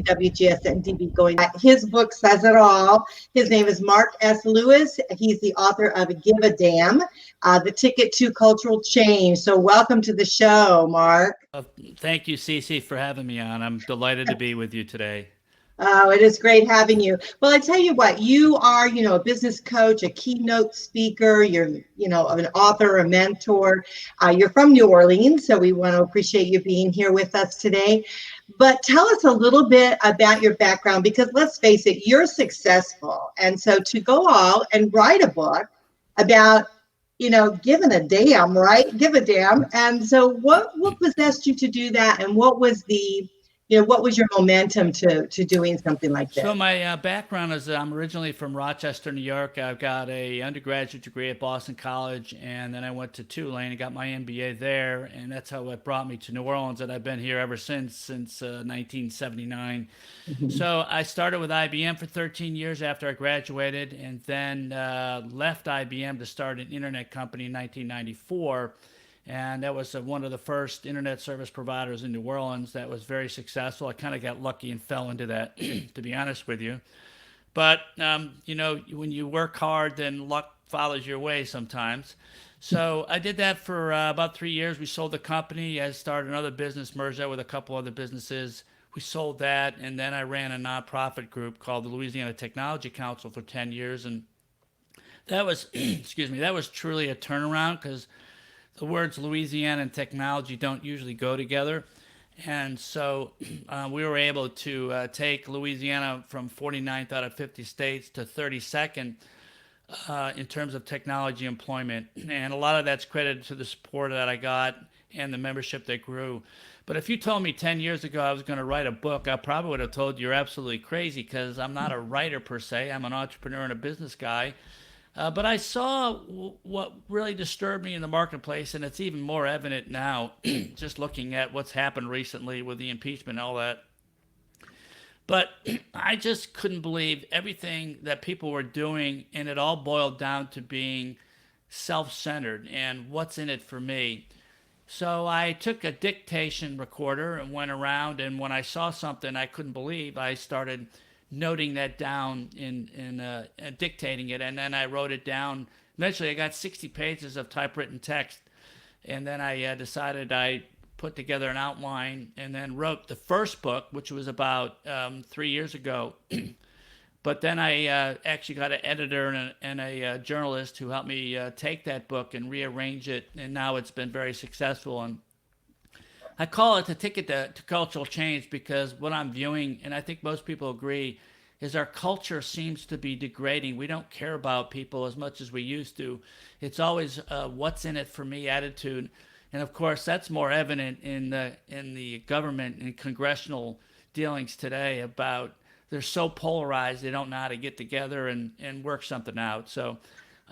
WGSN-DB going. His book says it all. His name is Mark S. Lewis. He's the author of Give a Damn, The Ticket to Cultural Change. So welcome to the show, Mark. Thank you, Cece, for having me on. I'm delighted to be with you today. Oh, it is great having you. Well, I tell you what, you are, a business coach, a keynote speaker, you're, an author, a mentor. You're from New Orleans, so we want to appreciate you being here with us today. But tell us a little bit about your background, because let's face it, you're successful. And so to go out and write a book about, giving a damn, right? Give a damn. And so what possessed you to do that? And what was what was your momentum to doing something like So this? my background is I'm originally from Rochester, New York. I've got a undergraduate degree at Boston College, and then I went to Tulane and got my MBA there, and that's how it brought me to New Orleans, and I've been here ever since 1979. Mhm. So I started with IBM for 13 years after I graduated, and then left IBM to start an internet company in 1994. And that was one of the first internet service providers in New Orleans that was very successful. I kind of got lucky and fell into that, to be honest with you. But, when you work hard, then luck follows your way sometimes. So I did that for about 3 years. We sold the company. I started another business, merged that with a couple other businesses. We sold that, and then I ran a nonprofit group called the Louisiana Technology Council for 10 years. And that was, excuse me, that was truly a turnaround because the words Louisiana and technology don't usually go together. And so we were able to take Louisiana from 49th out of 50 states to 32nd in terms of technology employment. And a lot of that's credited to the support that I got and the membership that grew. But if you told me 10 years ago I was going to write a book, I probably would have told you you're absolutely crazy because I'm not a writer per se. I'm an entrepreneur and a business guy. But I saw what really disturbed me in the marketplace, and it's even more evident now, just looking at what's happened recently with the impeachment and all that. But I just couldn't believe everything that people were doing, and it all boiled down to being self centered and what's in it for me. So I took a dictation recorder and went around, and when I saw something I couldn't believe, I started noting that down in dictating it, and then I wrote it down. Eventually, I got 60 pages of typewritten text, and then I decided I put together an outline, and then wrote the first book, which was about 3 years ago. But then I actually got an editor and a journalist who helped me take that book and rearrange it, and now it's been very successful. And I call it the ticket to cultural change because what I'm viewing, and I think most people agree, is our culture seems to be degrading. We don't care about people as much as we used to. It's always what's in it for me attitude. And of course, that's more evident in the government and congressional dealings today about they're so polarized they don't know how to get together and work something out. So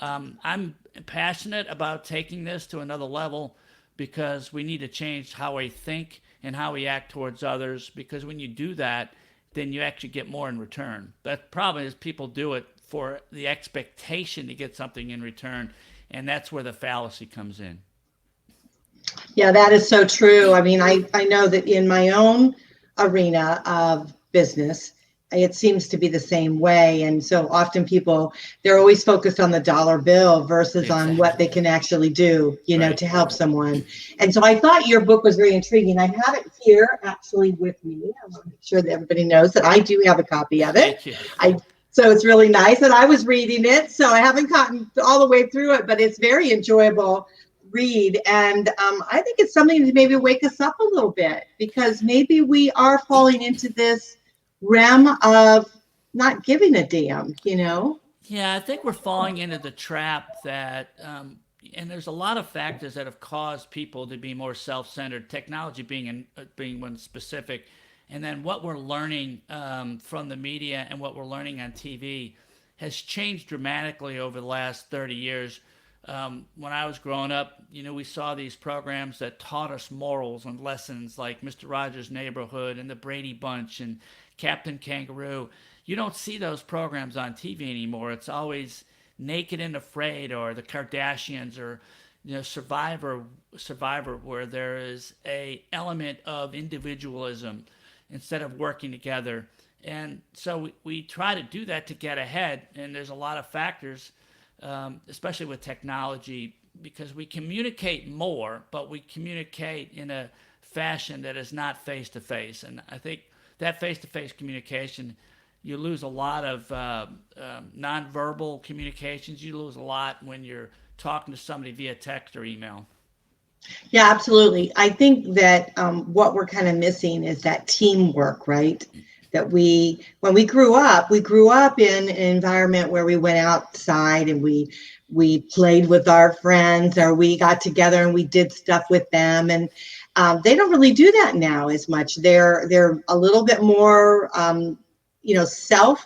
I'm passionate about taking this to another level because we need to change how we think and how we act towards others, because when you do that, then you actually get more in return. The problem is people do it for the expectation to get something in return, and that's where the fallacy comes in. Yeah, that is so true. I mean, I know that in my own arena of business, it seems to be the same way. And so often people, they're always focused on the dollar bill versus on what they Exactly. can actually do, Right. to help someone. And so I thought your book was very intriguing. I have it here actually with me. I want to make sure that everybody knows that I do have a copy of it. Thank you. I So it's really nice. And I was reading it, so I haven't gotten all the way through it, but it's very enjoyable read. And I think it's something to maybe wake us up a little bit, because maybe we are falling into this realm of not giving a damn. Yeah, I think we're falling into the trap that, and there's a lot of factors that have caused people to be more self-centered. Technology being one specific, and then what we're learning from the media and what we're learning on TV has changed dramatically over the last 30 years. When I was growing up, we saw these programs that taught us morals and lessons like Mr. Rogers' Neighborhood and the Brady Bunch and Captain Kangaroo. You don't see those programs on TV anymore. It's always Naked and Afraid or the Kardashians or Survivor, where there is a element of individualism. instead of working together. And so we try to do that to get ahead. And there's a lot of factors, especially with technology, because we communicate more, but we communicate in a fashion that is not face to face. And I think that face to face communication, you lose a lot of nonverbal communications. You lose a lot when you're talking to somebody via text or email. Yeah, absolutely. I think that what we're kind of missing is that teamwork, right? That when we grew up in an environment where we went outside and we played with our friends, or we got together and we did stuff with them. And they don't really do that now as much. They're a little bit more, self,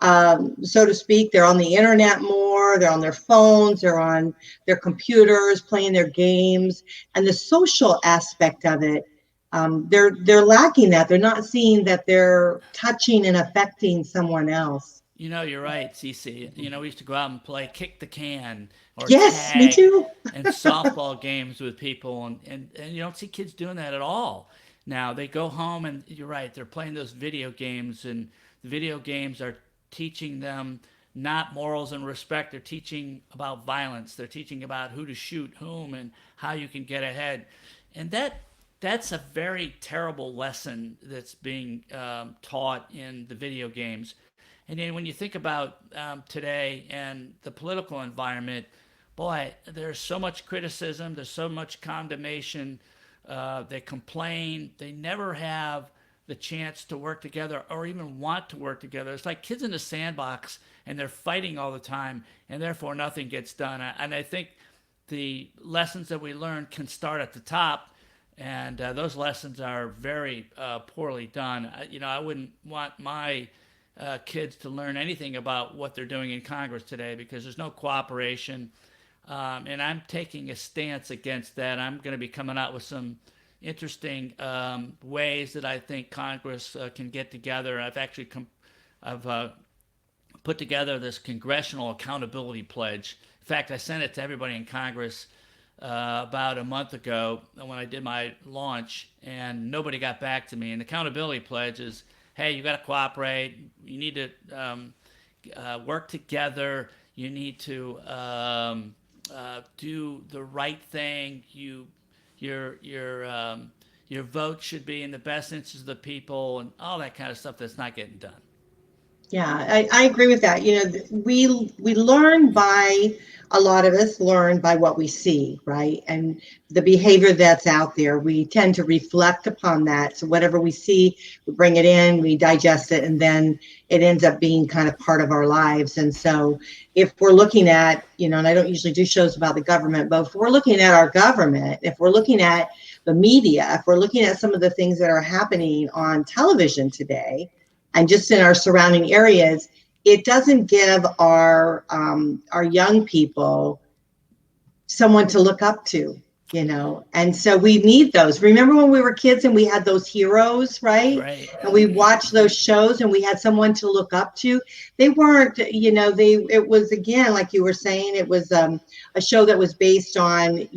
so to speak. They're on the internet more. They're on their phones. They're on their computers, playing their games, and the social aspect of it. They're lacking that. They're not seeing that they're touching and affecting someone else. You're right, Cece. We used to go out and play kick the can or Yes, me tag too. and softball games with people, and you don't see kids doing that at all. Now they go home and you're right, they're playing those video games, and the video games are teaching them not morals and respect. They're teaching about violence. They're teaching about who to shoot whom and how you can get ahead. And that's a very terrible lesson that's being taught in the video games. And then when you think about today and the political environment, boy, there's so much criticism, there's so much condemnation. They complain. They never have the chance to work together or even want to work together. It's like kids in a sandbox and they're fighting all the time, and therefore nothing gets done. And I think the lessons that we learn can start at the top, and those lessons are very poorly done. I wouldn't want my kids to learn anything about what they're doing in Congress today, because there's no cooperation. And I'm taking a stance against that. I'm going to be coming out with some interesting ways that I think Congress can get together. I've put together this Congressional Accountability Pledge. In fact, I sent it to everybody in Congress about a month ago when I did my launch, and nobody got back to me. And the Accountability Pledge is, hey, you got to cooperate. You need to work together. You need to do the right thing. Your vote should be in the best interest of the people, and all that kind of stuff that's not getting done. Yeah, I agree with that. We learn by, a lot of us learn by what we see, right? And the behavior that's out there, we tend to reflect upon that. So whatever we see, we bring it in, we digest it, and then it ends up being kind of part of our lives. And so if we're looking at, and I don't usually do shows about the government, but if we're looking at our government, if we're looking at the media, if we're looking at some of the things that are happening on television today, and just in our surrounding areas, it doesn't give our young people someone to look up to, and so we need those. Remember when we were kids and we had those heroes, right? Right. And we watched those shows and we had someone to look up to. They weren't, it was, again, like you were saying, it was a show that was based on,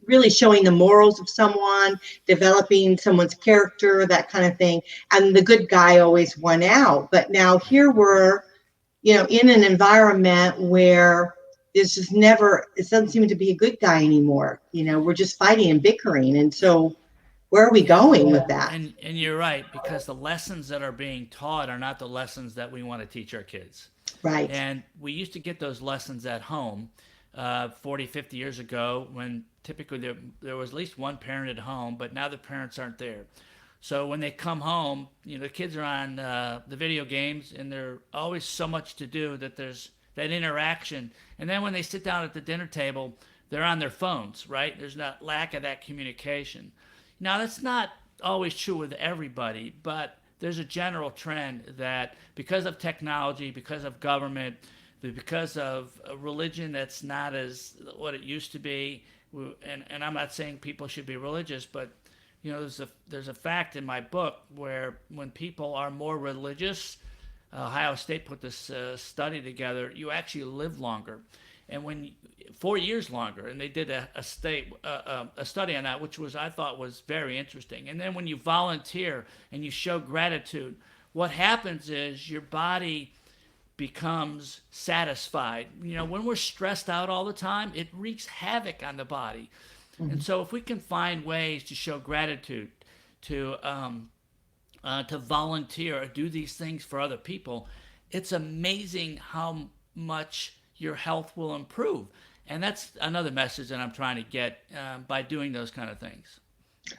really showing the morals of someone, developing someone's character, that kind of thing. And the good guy always won out. But now here we're, in an environment where there's just never, it doesn't seem to be a good guy anymore. We're just fighting and bickering. And so where are we going with that? And you're right, because the lessons that are being taught are not the lessons that we want to teach our kids. Right. And we used to get those lessons at home 40, 50 years ago, when typically there was at least one parent at home, but now the parents aren't there. So when they come home, the kids are on the video games, and there's always so much to do that there's that interaction. And then when they sit down at the dinner table, they're on their phones, right? There's not lack of that communication. Now, that's not always true with everybody, but there's a general trend that because of technology, because of government, because of a religion that's not as what it used to be, and I'm not saying people should be religious, but there's a fact in my book where when people are more religious, Ohio State put this study together, you actually live longer. And when 4 years longer, and they did a study on that, which was, I thought, was very interesting. And then when you volunteer and you show gratitude, what happens is your body becomes satisfied. When we're stressed out all the time, it wreaks havoc on the body. And so if we can find ways to show gratitude, to volunteer or do these things for other people, it's amazing how much your health will improve. And that's another message that I'm trying to get by doing those kind of things.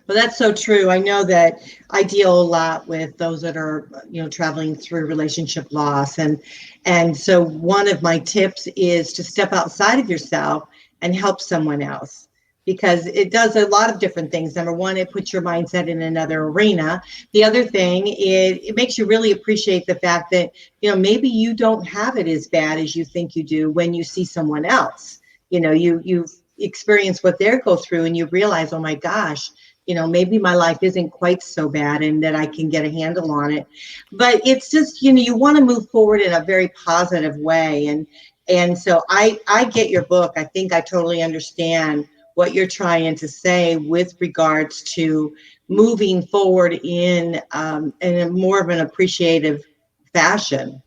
Well, that's so true. I know that I deal a lot with those that are, traveling through relationship loss. And so one of my tips is to step outside of yourself and help someone else, because it does a lot of different things. Number one, it puts your mindset in another arena. The other thing is it makes you really appreciate the fact that, maybe you don't have it as bad as you think you do when you see someone else. You've experienced what they go through and you realize, oh my gosh, maybe my life isn't quite so bad and that I can get a handle on it. But it's just, you want to move forward in a very positive way. And so I get your book. I think I totally understand what you're trying to say with regards to moving forward in a more of an appreciative fashion.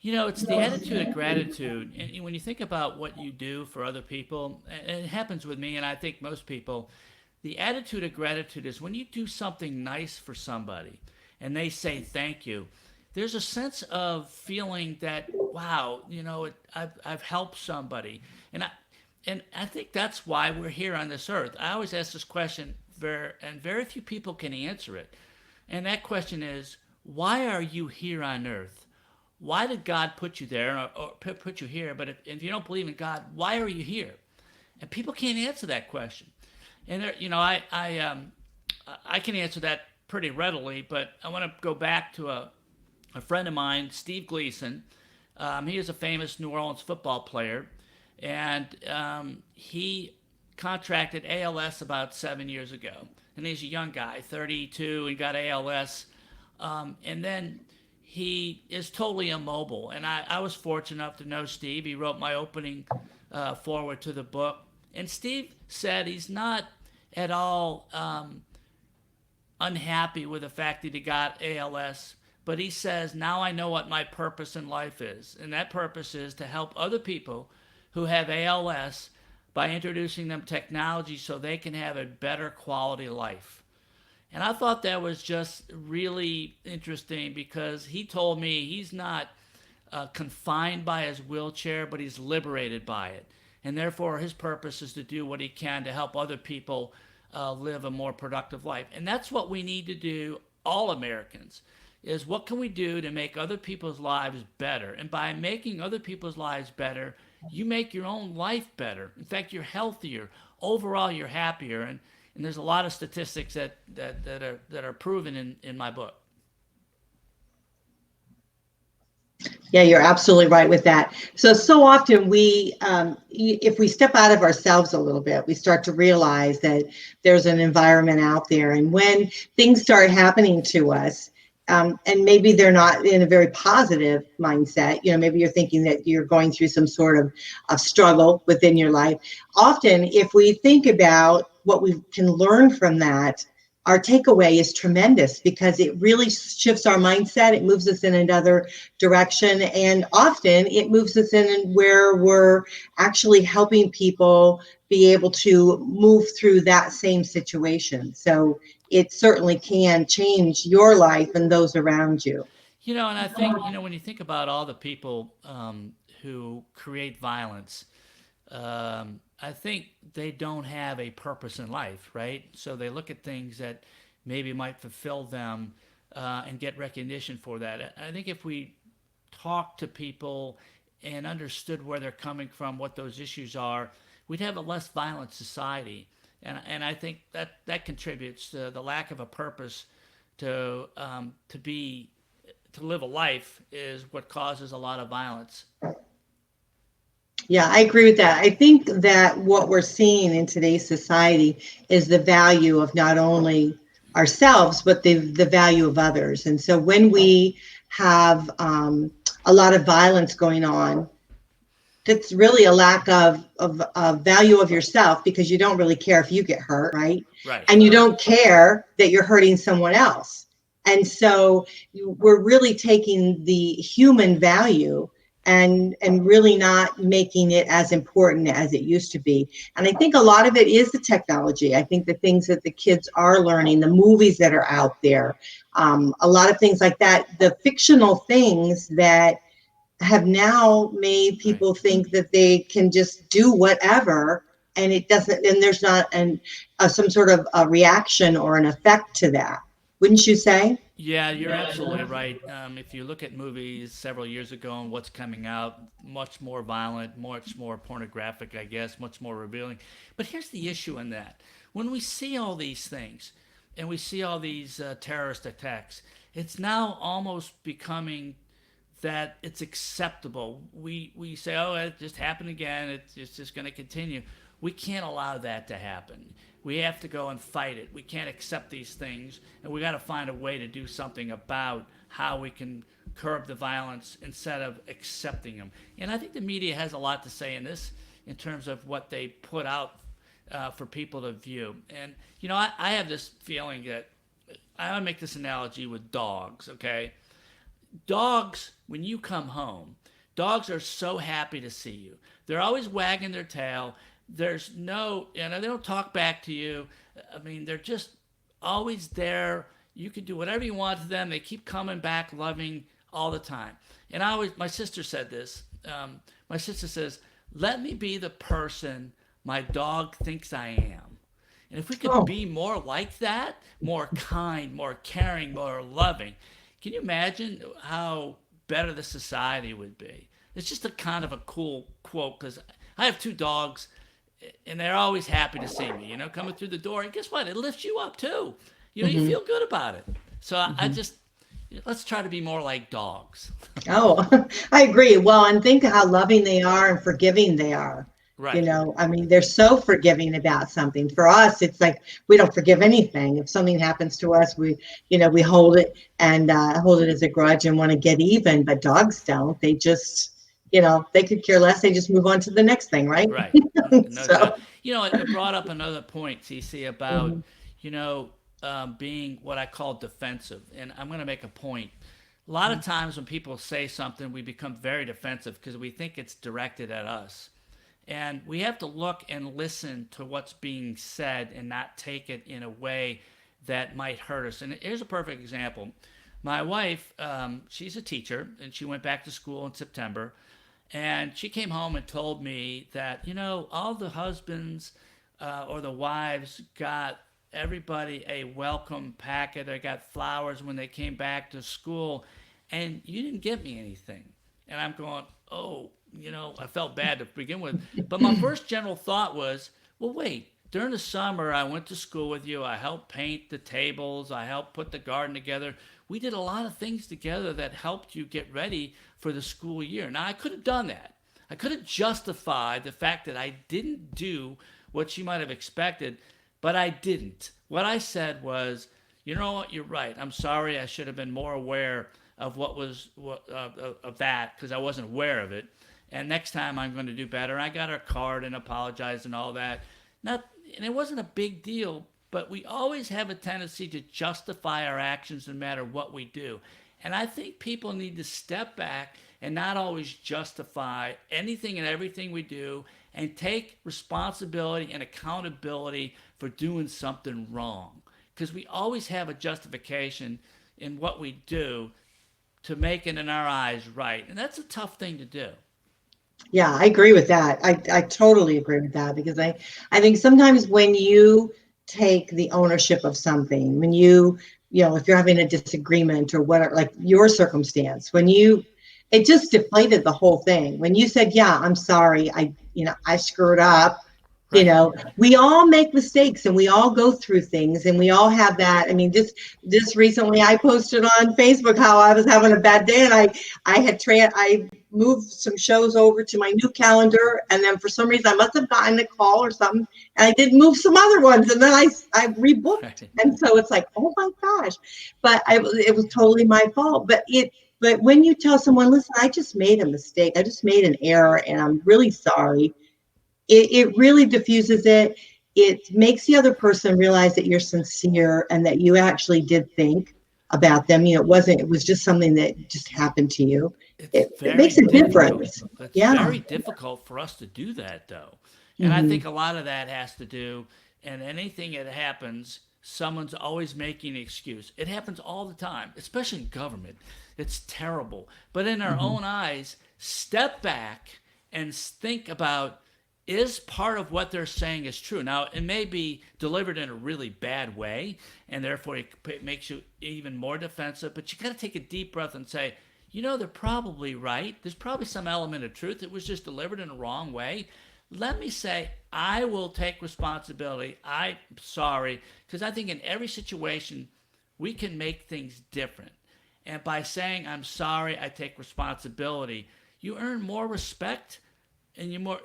It's the attitude of gratitude. And when you think about what you do for other people, and it happens with me, and I think most people, the attitude of gratitude is when you do something nice for somebody and they say thank you, there's a sense of feeling that, wow, I've helped somebody. And I think that's why we're here on this earth. I always ask this question, and very few people can answer it. And that question is, why are you here on earth? Why did God put you there or put you here? But if you don't believe in God, why are you here? And people can't answer that question. And I can answer that pretty readily, but I want to go back to a friend of mine, Steve Gleason. He is a famous New Orleans football player, and he contracted ALS about 7 years ago. And he's a young guy, 32, he got ALS. And then he is totally immobile. And I was fortunate enough to know Steve. He wrote my opening foreword to the book. And Steve said he's not at all unhappy with the fact that he got ALS, but he says, now I know what my purpose in life is. And that purpose is to help other people who have ALS by introducing them technology so they can have a better quality life. And I thought that was just really interesting because he told me he's not confined by his wheelchair, but he's liberated by it. And therefore, his purpose is to do what he can to help other people live a more productive life. And that's what we need to do, all Americans, is what can we do to make other people's lives better? And by making other people's lives better, you make your own life better. In fact, you're healthier. Overall, you're happier. And there's a lot of statistics that are proven in my book. Yeah, you're absolutely right with that. So often if we step out of ourselves a little bit, we start to realize that there's an environment out there. And when things start happening to us, and maybe they're not in a very positive mindset, maybe you're thinking that you're going through some sort of struggle within your life. Often, if we think about what we can learn from that, our takeaway is tremendous because it really shifts our mindset. It moves us in another direction. And often it moves us in where we're actually helping people be able to move through that same situation. So it certainly can change your life and those around you. And I think, when you think about all the people who create violence, I think they don't have a purpose in life, right? So they look at things that maybe might fulfill them and get recognition for that. I think if we talk to people and understood where they're coming from, what those issues are, we'd have a less violent society. And I think that contributes to the lack of a purpose to live a life is what causes a lot of violence. Yeah, I agree with that. I think that what we're seeing in today's society is the value of not only ourselves, but the value of others. And so when we have a lot of violence going on, That's really a lack of value of yourself, because you don't really care if you get hurt, right? Right. And you don't care that you're hurting someone else. And so we're really taking the human value and really not making it as important as it used to be. And I think a lot of it is the technology. I think the things that the kids are learning, the movies that are out there, a lot of things like that, the fictional things that have now made people think that they can just do whatever, and it doesn't, and there's not some sort of a reaction or an effect to that. Wouldn't you say? Yeah, you're absolutely right. If you look at movies several years ago and what's coming out, much more violent, much more pornographic, I guess, much more revealing. But here's the issue in that. When we see all these things and we see all these terrorist attacks, it's now almost becoming that it's acceptable. We say, oh, it just happened again. It's just going to continue. We can't allow that to happen. We have to go and fight it. We can't accept these things, and we got to find a way to do something about how we can curb the violence instead of accepting them. And I think the media has a lot to say in this, in terms of what they put out for people to view. And you know, I have this feeling that I want to make this analogy with dogs. Okay, dogs, when you come home, dogs are so happy to see you. They're always wagging their tail. There's no, you know, they don't talk back to you. I mean, they're just always there. You can do whatever you want to them. They keep coming back, loving all the time. And I always, my sister said this. My sister says, "Let me be the person my dog thinks I am." And if we could be more like that, more kind, more caring, more loving, can you imagine how better the society would be? It's just a kind of a cool quote, because I have two dogs, and they're always happy to see me, you know, coming through the door. And guess what? It lifts you up too. You know, you feel good about it. So I just, let's try to be more like dogs. Oh, I agree. Well, and think how loving they are and forgiving they are. Right. You know, I mean, they're so forgiving about something. For us, it's like we don't forgive anything. If something happens to us, we hold it and hold it as a grudge and want to get even. But dogs don't. They just, they could care less. They just move on to the next thing, right? Right. No doubt. You know, it brought up another point, CC, about, being what I call defensive. And I'm going to make a point. A lot of times when people say something, we become very defensive because we think it's directed at us. And we have to look and listen to what's being said and not take it in a way that might hurt us. And here's a perfect example. My wife, she's a teacher, and she went back to school in September. And she came home and told me that, all the husbands or the wives got everybody a welcome packet. They got flowers when they came back to school, and you didn't get me anything. And I'm going, oh, I felt bad to begin with. But my first general thought was, well, wait, during the summer, I went to school with you. I helped paint the tables. I helped put the garden together. We did a lot of things together that helped you get ready for the school year. Now, I could have done that. I could have justified the fact that I didn't do what she might have expected, but I didn't. What I said was, you know what, you're right. I'm sorry. I should have been more aware of of that, because I wasn't aware of it. And next time I'm going to do better. I got her card and apologized and all that. And it wasn't a big deal, but we always have a tendency to justify our actions no matter what we do. And I think people need to step back and not always justify anything and everything we do, and take responsibility and accountability for doing something wrong. Because we always have a justification in what we do to make it in our eyes right. And that's a tough thing to do. Yeah, I agree with that. I totally agree with that, because I think sometimes when you take the ownership of something, when if you're having a disagreement or whatever, like your circumstance, it just deflated the whole thing. When you said, yeah, I'm sorry, I screwed up. Right. We all make mistakes and we all go through things, and we all have that. I mean, just recently I posted on Facebook how I was having a bad day, and I moved some shows over to my new calendar, and then for some reason I must have gotten a call or something, and I did move some other ones, and then I rebooked. Right. And so it's like, oh my gosh, but it was totally my fault. But But when you tell someone, listen, I just made a mistake, I just made an error, and I'm really sorry, it really diffuses it. It makes the other person realize that you're sincere and that you actually did think about them. It was just something that just happened to you. It's It very makes a difficult. difference. It's Yeah. very difficult for us to do that, though. And I Hmm. think a lot of that has to do, and anything that happens, someone's always making an excuse. It happens all the time, especially in government. It's terrible. But in our Hmm. own eyes, step back and think about, is part of what they're saying is true. Now, it may be delivered in a really bad way, and therefore it makes you even more defensive, but you got to take a deep breath and say, they're probably right. There's probably some element of truth. It was just delivered in a wrong way. Let me say, I will take responsibility. I'm sorry. Because I think in every situation, we can make things different. And by saying, I'm sorry, I take responsibility, you earn more respect, and you more,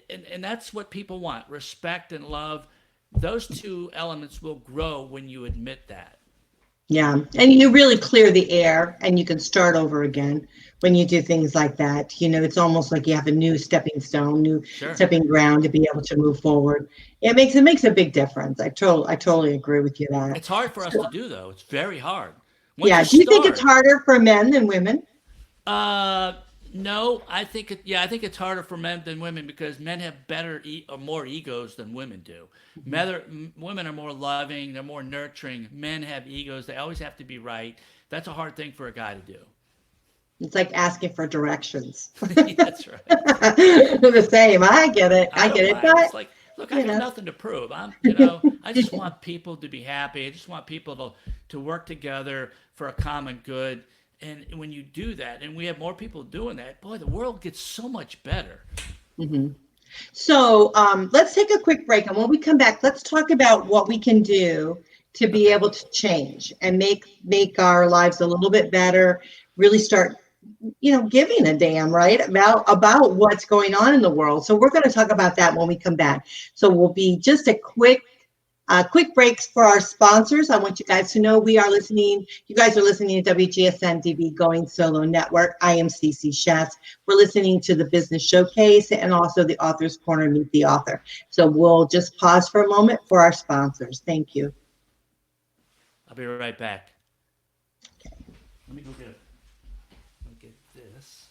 and that's what people want, respect and love. Those two elements will grow when you admit that. Yeah. And you really clear the air and you can start over again when you do things like that. It's almost like you have a new stepping stone, new Sure. stepping ground to be able to move forward. It makes a big difference. I totally agree with you that. It's hard for us to So, do, though. It's very hard. Once yeah. you Do you think it's start, harder for men than women? Uh, no, I think it's harder for men than women because men have or more egos than women do. Women are more loving, they're more nurturing. Men have egos, they always have to be right. That's a hard thing for a guy to do. It's like asking for directions. That's right. The same. I get it. I I don't get it. mind. But, It's like, look, I you got know. nothing to prove. I just want people to be happy. I just want people to work together for a common good. And when you do that, and we have more people doing that, boy, the world gets so much better. Mhm. So let's take a quick break. And when we come back, let's talk about what we can do to be Okay. able to change and make our lives a little bit better, really start, giving a damn, right, about what's going on in the world. So we're going to talk about that when we come back. So we'll be just a quick breaks for our sponsors. I want you guys to know you guys are listening to WGSN-DB Going Solo Network. I am CC Schatz. We're listening to the Business Showcase and also the Author's Corner, Meet the Author. So we'll just pause for a moment for our sponsors. Thank you. I'll be right back. Let me go get this.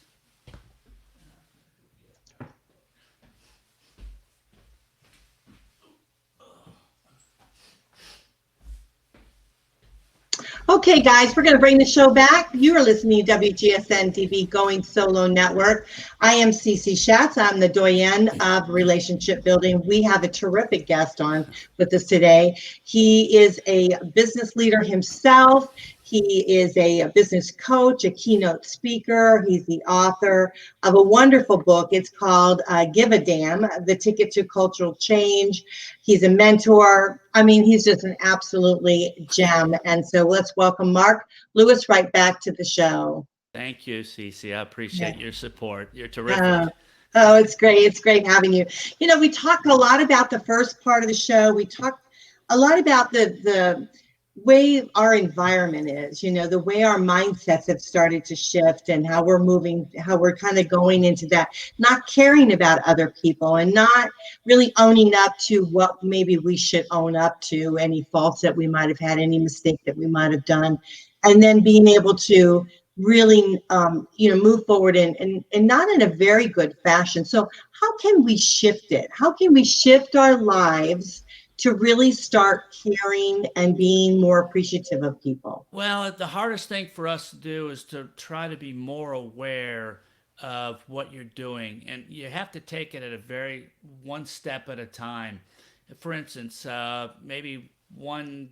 Okay, guys, we're going to bring the show back. You are listening to WGSN-DB Going Solo Network. I am CC Schatz. I'm the doyen of relationship building. We have a terrific guest on with us today. He is a business leader himself. He is a business coach, a keynote speaker. He's the author of a wonderful book. It's called Give a Damn, The Ticket to Cultural Change. He's a mentor. I mean, he's just an absolutely gem. And so let's welcome Mark Lewis right back to the show. Thank you, Cece. I Yeah. appreciate your support. You're Uh, terrific. oh, it's great. It's great having you. We talk a lot about the first part of the show. We talk a lot about the way our environment is, the way our mindsets have started to shift and how we're kind of going into that, not caring about other people and not really owning up to what maybe we should own up to, any faults that we might have had, any mistake that we might have done, and then being able to really move forward and not in a very good fashion. So how can we shift it? How can we shift our lives to really start caring and being more appreciative of people? Well, the hardest thing for us to do is to try to be more aware of what you're doing. And you have to take it at a very one step at a time. For instance, maybe one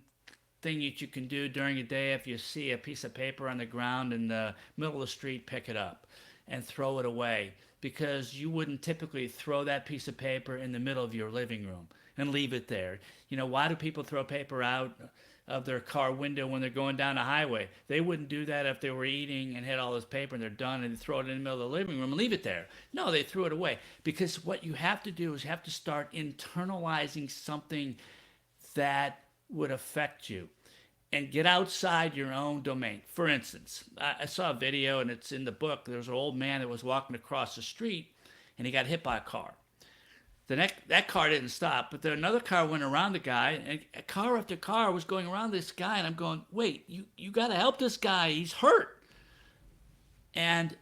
thing that you can do during a day, if you see a piece of paper on the ground in the middle of the street, pick it up and throw it away, because you wouldn't typically throw that piece of paper in the middle of your living room and leave it there. Why do people throw paper out of their car window when they're going down a highway? They wouldn't do that if they were eating and had all this paper and they're done and they throw it in the middle of the living room and leave it there. No, they threw it away, because what you have to do is you have to start internalizing something that would affect you. and get outside your own domain. For instance, I saw a video, and it's in the book. There was an old man that was walking across the street, and he got hit by a car. That car didn't stop, but then another car went around the guy, and car after car was going around this guy, and I'm going, wait, you got to help this guy. He's hurt. And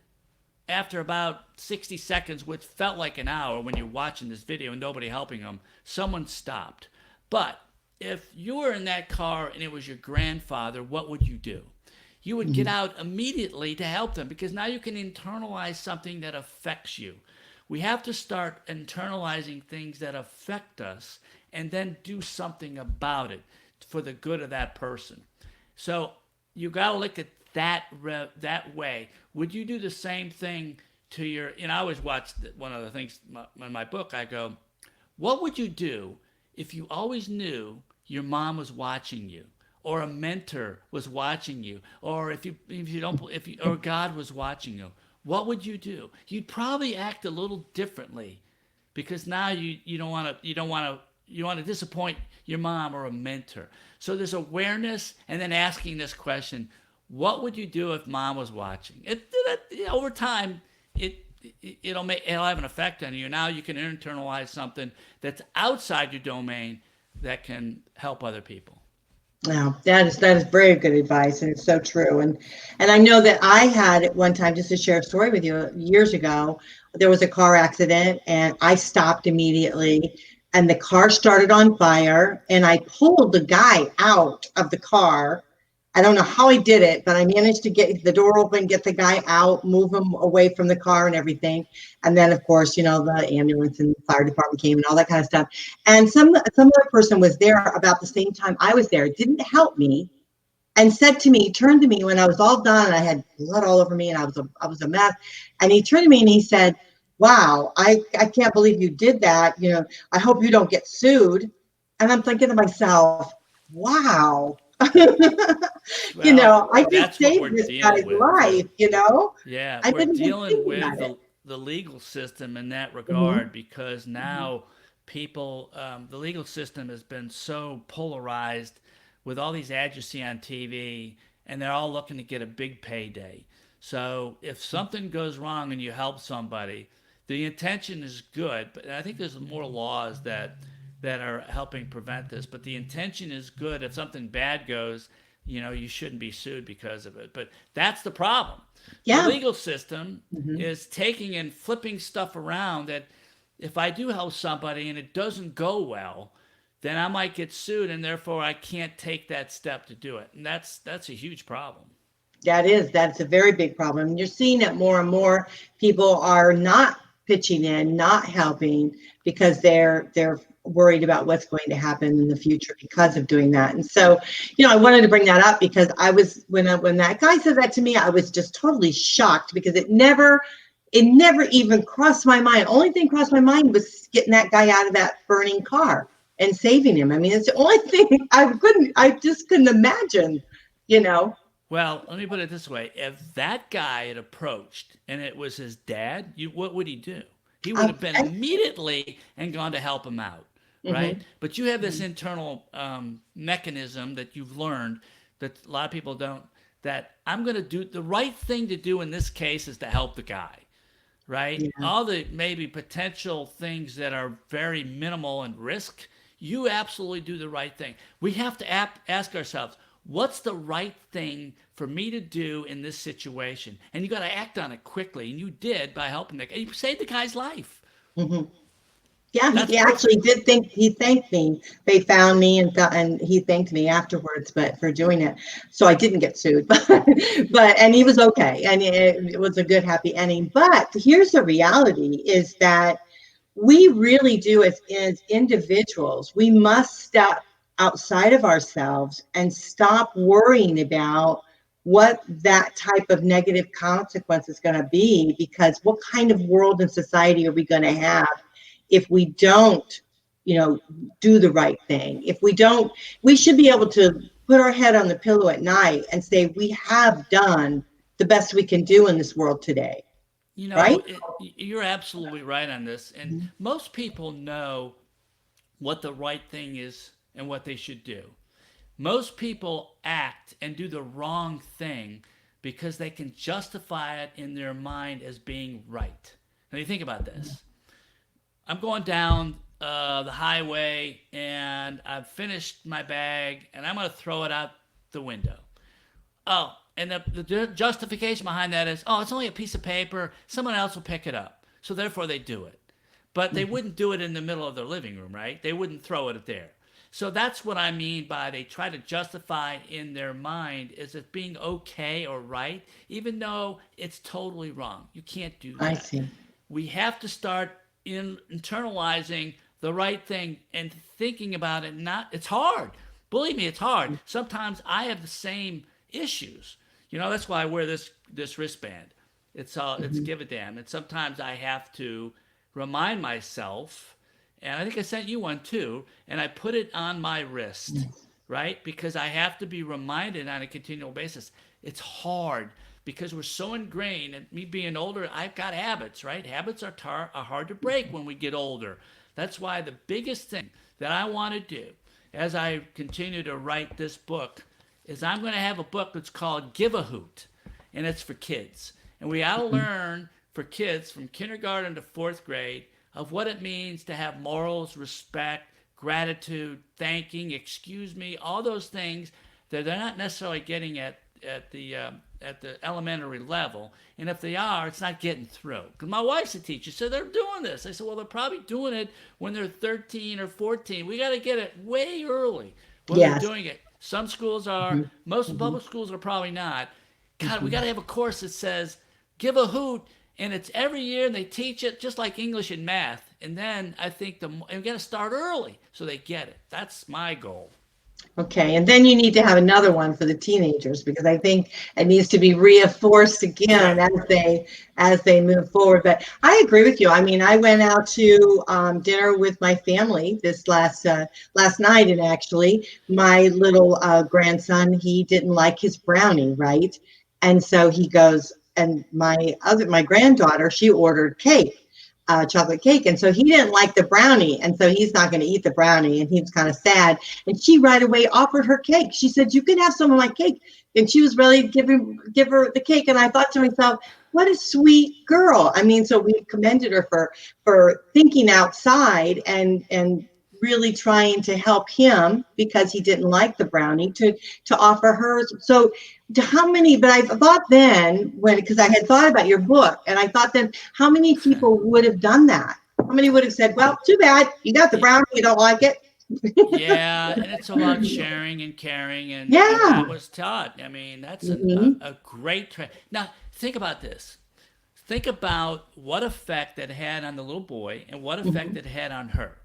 after about 60 seconds, which felt like an hour when you're watching this video and nobody helping him, someone stopped. But if you were in that car and it was your grandfather, what would you do? You would get out immediately to help them, because now you can internalize something that affects you. We have to start internalizing things that affect us and then do something about it for the good of that person. So you got to look at that way. Would you do the same thing to your, I always watch one of the things in my book, I go, what would you do if you always knew your mom was watching you, or a mentor was watching you, or or God was watching you? What would you do? You'd probably act a little differently, because now you don't want to disappoint your mom or a mentor. So there's awareness, and then asking this question: what would you do if mom was watching? Over time, it'll have an effect on you. Now you can internalize something that's outside your domain that can help other people. Wow, that is very good advice, and it's so true. And I know that I had at one time, just to share a story with you, years ago, there was a car accident, and I stopped immediately, and the car started on fire, and I pulled the guy out of the car. I don't know how I did it, but I managed to get the door open, get the guy out, move him away from the car and everything. And then, of course, the ambulance and fire department came and all that kind of stuff. And some other person was there about the same time I was there, didn't help me, and turned to me when I was all done, and I had blood all over me, and I was a mess. And he turned to me and he said, "Wow, I can't believe you did that. I hope you don't get sued." And I'm thinking to myself, wow. I just saved this guy's life, Yeah, I we're didn't even dealing think with about it. the legal system in that regard, because now people, the legal system has been so polarized with all these ads you see on TV, and they're all looking to get a big payday. So if something goes wrong and you help somebody, the intention is good, but I think there's more laws that are helping prevent this. But the intention is good. If something bad goes, you shouldn't be sued because of it. But that's the problem. Yeah. The legal system is taking and flipping stuff around, that if I do help somebody and it doesn't go well, then I might get sued, and therefore I can't take that step to do it. And that's a huge problem. That's a very big problem. And you're seeing it more and more. People are not pitching in, not helping, because they're worried about what's going to happen in the future because of doing that. And so, I wanted to bring that up, because I was, when that guy said that to me, I was just totally shocked, because it never even crossed my mind. Only thing crossed my mind was getting that guy out of that burning car and saving him. I mean, it's the only thing I just couldn't imagine, Well, let me put it this way. If that guy had approached and it was his dad, what would he do? He would have been immediately and gone to help him out, right? But you have this internal mechanism that you've learned that a lot of people don't, that I'm going to do the right thing to do in this case is to help the guy, right? Yeah. All the maybe potential things that are very minimal in risk, you absolutely do the right thing. We have to ask ourselves, what's the right thing for me to do in this situation? And you got to act on it quickly. And you did by helping the guy. You saved the guy's life. Yeah, he actually did he thanked me. They found me and he thanked me afterwards, but for doing it. So I didn't get sued, and he was okay. And it was a good, happy ending. But here's the reality, is that we really do, as individuals, we must step outside of ourselves and stop worrying about what that type of negative consequence is going to be, because what kind of world and society are we going to have if we don't, do the right thing? If we don't, we should be able to put our head on the pillow at night and say, we have done the best we can do in this world today. Right? You're absolutely right on this. And most people know what the right thing is and what they should do. Most people act and do the wrong thing because they can justify it in their mind as being right. Now you think about this. I'm going down the highway and I've finished my bag and I'm going to throw it out the window. Oh, and the justification behind that is, oh, it's only a piece of paper. Someone else will pick it up. So therefore they do it. But they wouldn't do it in the middle of their living room, right? They wouldn't throw it there. So that's what I mean by they try to justify in their mind is it being okay or right, even though it's totally wrong. You can't do that. I see. We have to start internalizing the right thing and thinking about it. It's hard. Believe me, it's hard. Sometimes I have the same issues. That's why I wear this wristband. It's give a damn. And sometimes I have to remind myself, and I think I sent you one too, and I put it on my wrist, right? Because I have to be reminded on a continual basis. It's hard because we're so ingrained, and me being older, I've got habits, right? Habits are hard to break when we get older. That's why the biggest thing that I want to do as I continue to write this book is I'm going to have a book that's called Give a Hoot, and it's for kids. And we ought to learn for kids from kindergarten to fourth grade of what it means to have morals, respect, gratitude, thanking, excuse me, all those things that they're not necessarily getting at the elementary level. And if they are, it's not getting through. Because my wife's a teacher, so they're doing this. I said, well, they're probably doing it when they're 13 or 14. We got to get it way early when they're doing it. Some schools are, most public schools are probably not. God, we got to have a course that says, give a hoot, and it's every year, and they teach it just like English and math. And then I think we got to start early so they get it. That's my goal. Okay, and then you need to have another one for the teenagers because I think it needs to be reinforced again as they move forward. But I agree with you. I mean, I went out to dinner with my family this last night, and actually, my little grandson, he didn't like his brownie, right? And so he goes, and my granddaughter, she ordered cake. Chocolate cake, and so he didn't like the brownie, and so he's not going to eat the brownie, and he was kind of sad. And she right away offered her cake. She said, "You can have some of my cake," and she was ready to give her the cake. And I thought to myself, what a sweet girl. I mean, so we commended her for thinking outside and really trying to help him because he didn't like the brownie to offer hers. So but I thought then because I had thought about your book and I thought then how many people would have done that? How many would have said, well, too bad, you got the brownie, you don't like it? Yeah, and it's about sharing and caring, and that was taught. I mean, that's a great trend. Now, think about this. Think about what effect that had on the little boy and what effect it had on her.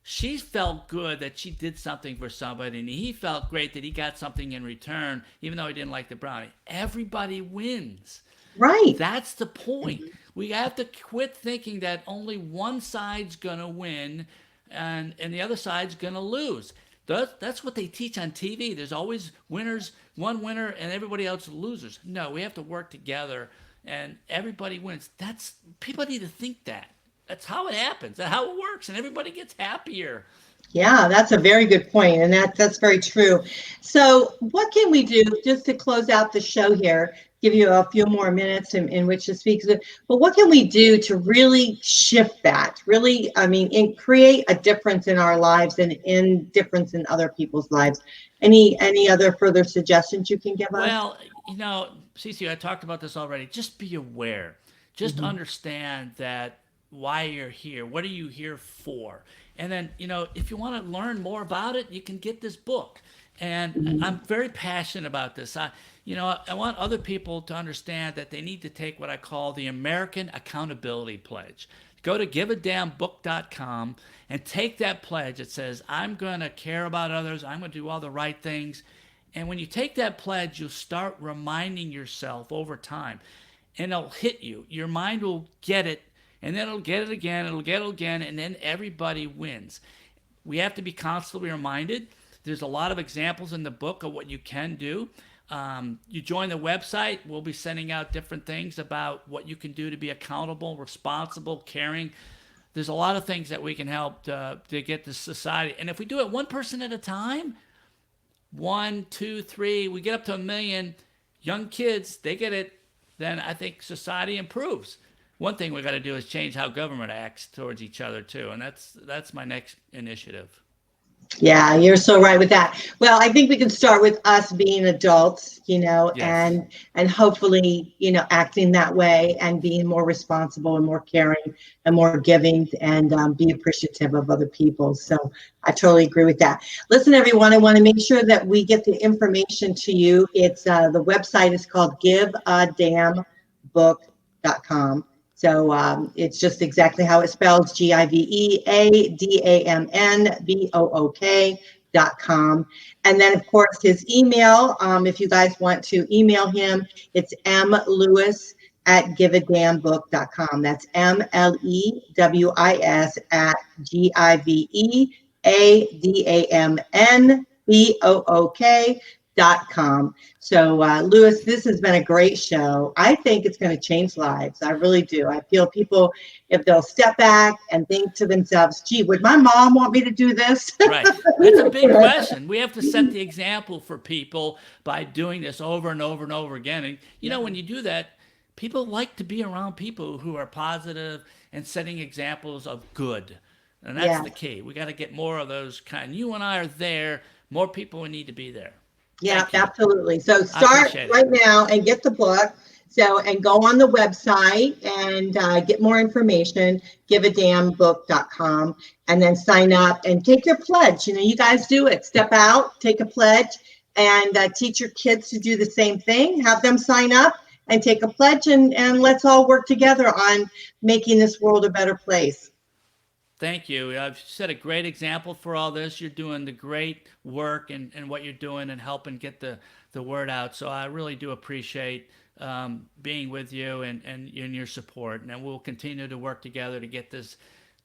She felt good that she did something for somebody, and he felt great that he got something in return, even though he didn't like the brownie. Everybody wins. Right. That's the point. We have to quit thinking that only one side's going to win and the other side's going to lose. That's what they teach on TV. There's always winners, one winner, and everybody else losers. No, we have to work together, and everybody wins. People need to think that. That's how it happens. That's how it works, and everybody gets happier. Yeah, that's a very good point, and that's very true. So what can we do just to close out the show here, give you a few more minutes in which to speak, but what can we do to really shift that, really, I mean, and create a difference in our lives and in difference in other people's lives? Any other further suggestions you can give us? Well, Cece, I talked about this already. Just be aware. Just understand that why you're here. What are you here for? And then, if you want to learn more about it, you can get this book. And I'm very passionate about this. I want other people to understand that they need to take what I call the American Accountability Pledge. Go to giveadamnbook.com and take that pledge. It says, I'm going to care about others. I'm going to do all the right things. And when you take that pledge, you'll start reminding yourself over time. And it'll hit you. Your mind will get it. And then it'll get it again, and then everybody wins. We have to be constantly reminded. There's a lot of examples in the book of what you can do. You join the website, we'll be sending out different things about what you can do to be accountable, responsible, caring. There's a lot of things that we can help to get the society. And if we do it one person at a time, 1, 2, 3, we get up to 1 million young kids, they get it, then I think society improves. One thing we got to do is change how government acts towards each other too, and that's my next initiative. Yeah, you're so right with that. Well, I think we can start with us being adults, Yes. and hopefully, acting that way and being more responsible and more caring and more giving and be appreciative of other people. So I totally agree with that. Listen, everyone, I want to make sure that we get the information to you. It's the website is called giveadamnbook.com. So it's just exactly how it spells, giveadamnbook.com. And then, of course, his email, if you guys want to email him, it's mlewis@giveadamnbook.com. That's MLEWIS @GIVEADAMNBOOK.com. So, Lewis, this has been a great show. I think it's going to change lives. I really do. I feel people, if they'll step back and think to themselves, gee, would my mom want me to do this? Right. That's a big question. We have to set the example for people by doing this over and over and over again. And, when you do that, people like to be around people who are positive and setting examples of good. And that's the key. We got to get more of those kind. You and I are there. More people need to be there. Yeah, absolutely. So start it. right now and get the book. So, and go on the website and get more information, giveadamnbook.com, and then sign up and take your pledge. You guys do it. Step out, take a pledge, and teach your kids to do the same thing. Have them sign up and take a pledge, and let's all work together on making this world a better place. Thank you. I've set a great example for all this. You're doing the great work and what you're doing and helping get the word out. So I really do appreciate being with you and your support. And we'll continue to work together to get this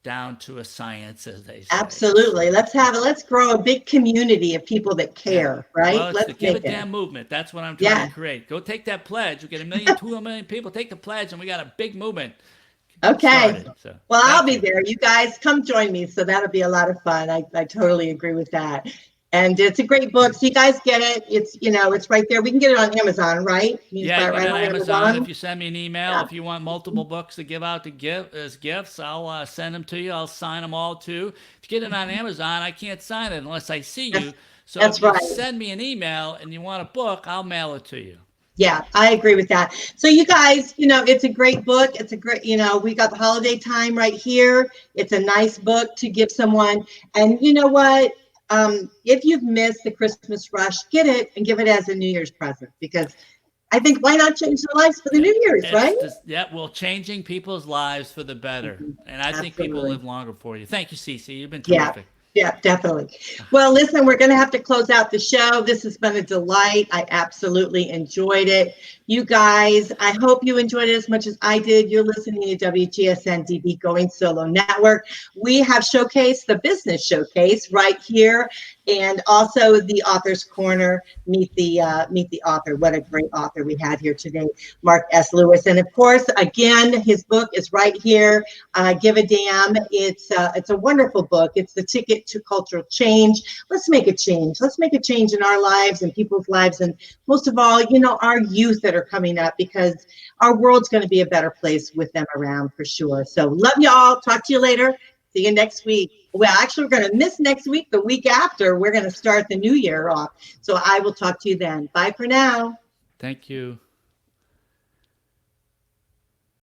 down to a science, as they say. Absolutely. Let's grow a big community of people that care, right? Well, it's let's the Give a Damn movement. That's what I'm trying to create. Go take that pledge. We get 1 million, 2 million people. Take the pledge, and we got a big movement. Okay. Well, I'll be there. You guys come join me. So that'll be a lot of fun. I totally agree with that. And it's a great book. So you guys get it. It's, it's right there. We can get it on Amazon, right? Yeah, get it on Amazon. If you send me an email, if you want multiple books to give out as gifts, I'll send them to you. I'll sign them all too. If you get it on Amazon, I can't sign it unless I see you. So if you send me an email and you want a book, I'll mail it to you. Yeah, I agree with that. So you guys, it's a great book. It's a great, we got the holiday time right here. It's a nice book to give someone. And you know what? If you've missed the Christmas rush, get it and give it as a New Year's present, because I think, why not change their lives for the New Year's, right? Changing people's lives for the better. And I think people live longer for you. Thank you, Cece. You've been terrific. Yeah, definitely. Well, listen, we're going to have to close out the show. This has been a delight. I absolutely enjoyed it. You guys, I hope you enjoyed it as much as I did. You're listening to WGSN-DB Going Solo Network. We have showcased the business showcase right here, and also the author's corner. Meet the author. What a great author we had here today, Mark S. Lewis. And of course, again, his book is right here. Give a Damn. It's a wonderful book. It's the ticket to cultural change. Let's make a change. Let's make a change in our lives and people's lives, and most of all, our youth that are coming up, because our world's going to be a better place with them around for sure. So love y'all. Talk to you later. See you next week. Well, actually, we're going to miss next week. The week after, we're going to start the new year off. So I will talk to you then. Bye for now. Thank you.